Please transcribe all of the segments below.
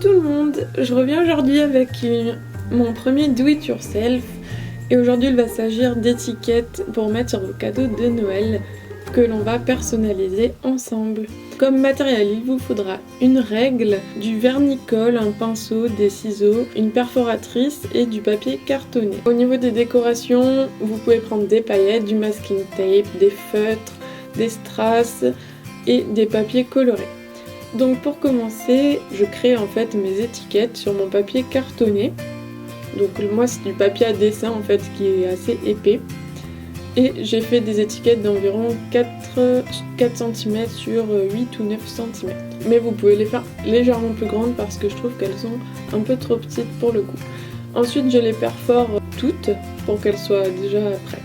tout le monde, je reviens aujourd'hui avec mon premier do it yourself et aujourd'hui il va s'agir d'étiquettes pour mettre sur vos cadeaux de Noël que l'on va personnaliser ensemble. Comme matériel, il vous faudra une règle, du vernis-colle, un pinceau, des ciseaux, une perforatrice et du papier cartonné. Au niveau des décorations, vous pouvez prendre des paillettes, du masking tape, des feutres, des strass et des papiers colorés. Donc pour commencer, je crée en fait mes étiquettes sur mon papier cartonné. Donc moi c'est du papier à dessin en fait qui est assez épais. Et j'ai fait des étiquettes d'environ 4 cm sur 8 ou 9 cm. Mais vous pouvez les faire légèrement plus grandes parce que je trouve qu'elles sont un peu trop petites pour le coup. Ensuite je les perfore toutes pour qu'elles soient déjà prêtes.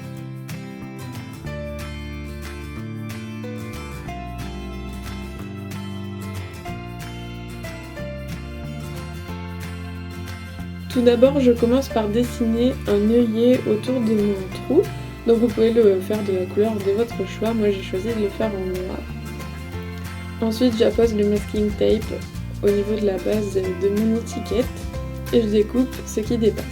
Tout d'abord, je commence par dessiner un œillet autour de mon trou. Donc vous pouvez le faire de la couleur de votre choix. Moi j'ai choisi de le faire en noir. Ensuite, j'appose le masking tape au niveau de la base de mon étiquette et je découpe ce qui dépasse.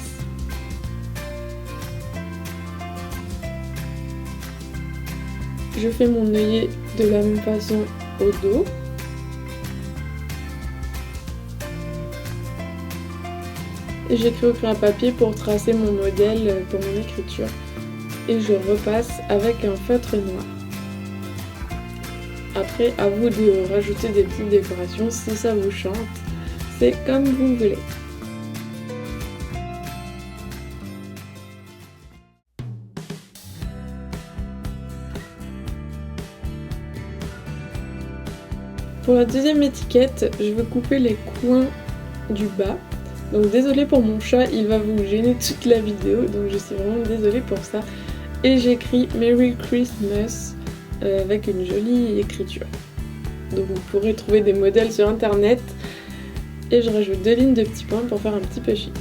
Je fais mon œillet de la même façon au dos. Et j'écris au crayon à papier pour tracer mon modèle pour mon écriture. Et je repasse avec un feutre noir. Après, à vous de rajouter des petites décorations si ça vous chante. C'est comme vous voulez. Pour la deuxième étiquette, je veux couper les coins du bas. Donc désolée pour mon chat, il va vous gêner toute la vidéo, donc je suis vraiment désolée pour ça. Et j'écris Merry Christmas avec une jolie écriture. Donc vous pourrez trouver des modèles sur internet. Et je rajoute 2 lignes de petits points pour faire un petit peu chic.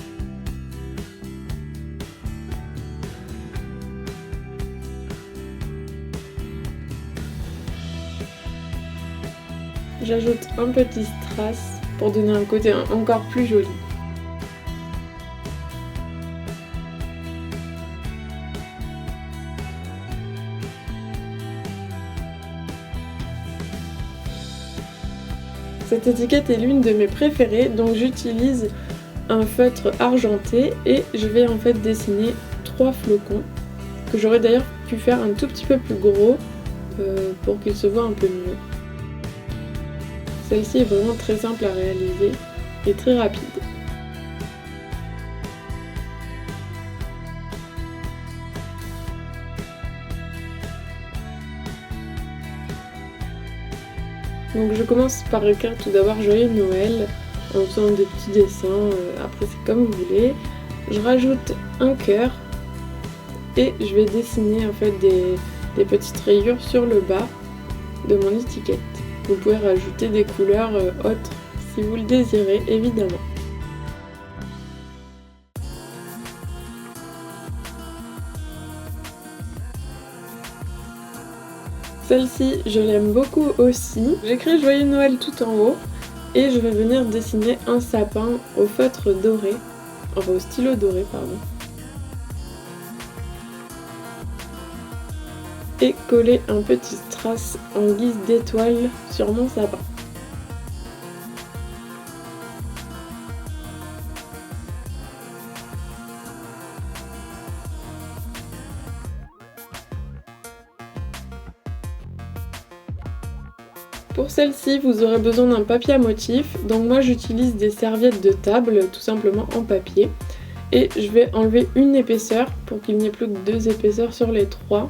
J'ajoute un petit strass pour donner un côté encore plus joli. Cette étiquette est l'une de mes préférées, donc j'utilise un feutre argenté et je vais en fait dessiner 3 flocons que j'aurais d'ailleurs pu faire un tout petit peu plus gros pour qu'ils se voient un peu mieux. Celle-ci est vraiment très simple à réaliser et très rapide. Donc je commence par écrire tout d'abord Joyeux Noël en faisant des petits dessins, après c'est comme vous voulez. Je rajoute un cœur et je vais dessiner en fait des petites rayures sur le bas de mon étiquette. Vous pouvez rajouter des couleurs autres si vous le désirez évidemment. Celle-ci, je l'aime beaucoup aussi. J'écris Joyeux Noël tout en haut et je vais venir dessiner un sapin au feutre doré, enfin au stylo doré, pardon. Et coller un petit strass en guise d'étoile sur mon sapin. Pour celle-ci, vous aurez besoin d'un papier à motif, donc moi j'utilise des serviettes de table, tout simplement en papier. Et je vais enlever une épaisseur pour qu'il n'y ait plus que 2 épaisseurs sur les 3.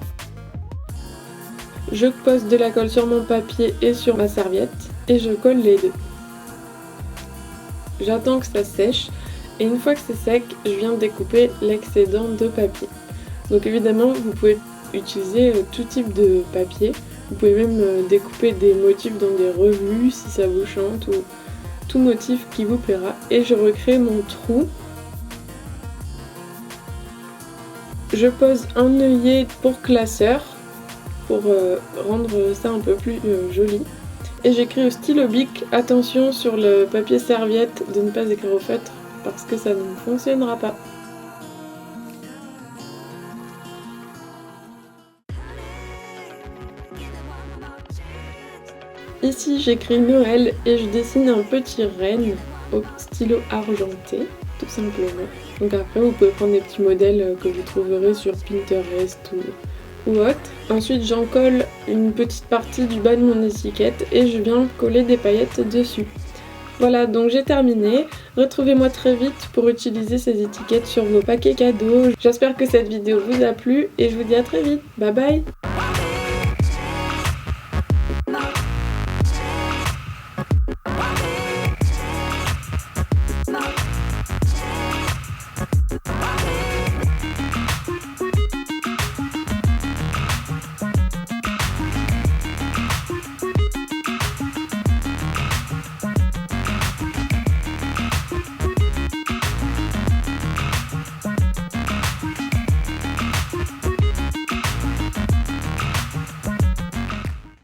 Je pose de la colle sur mon papier et sur ma serviette et je colle les deux. J'attends que ça sèche et une fois que c'est sec, je viens découper l'excédent de papier. Donc évidemment, vous pouvez utiliser tout type de papier. Vous pouvez même découper des motifs dans des revues si ça vous chante ou tout motif qui vous plaira. Et je recrée mon trou. Je pose un œillet pour classeur pour rendre ça un peu plus joli. Et j'écris au stylo bic. Attention sur le papier serviette de ne pas écrire au feutre parce que ça ne fonctionnera pas. Ici j'écris Noël et je dessine un petit renne au stylo argenté, tout simplement. Donc après vous pouvez prendre des petits modèles que vous trouverez sur Pinterest ou autre. Ensuite j'en colle une petite partie du bas de mon étiquette et je viens coller des paillettes dessus. Voilà, donc j'ai terminé. Retrouvez-moi très vite pour utiliser ces étiquettes sur vos paquets cadeaux. J'espère que cette vidéo vous a plu et je vous dis à très vite. Bye bye!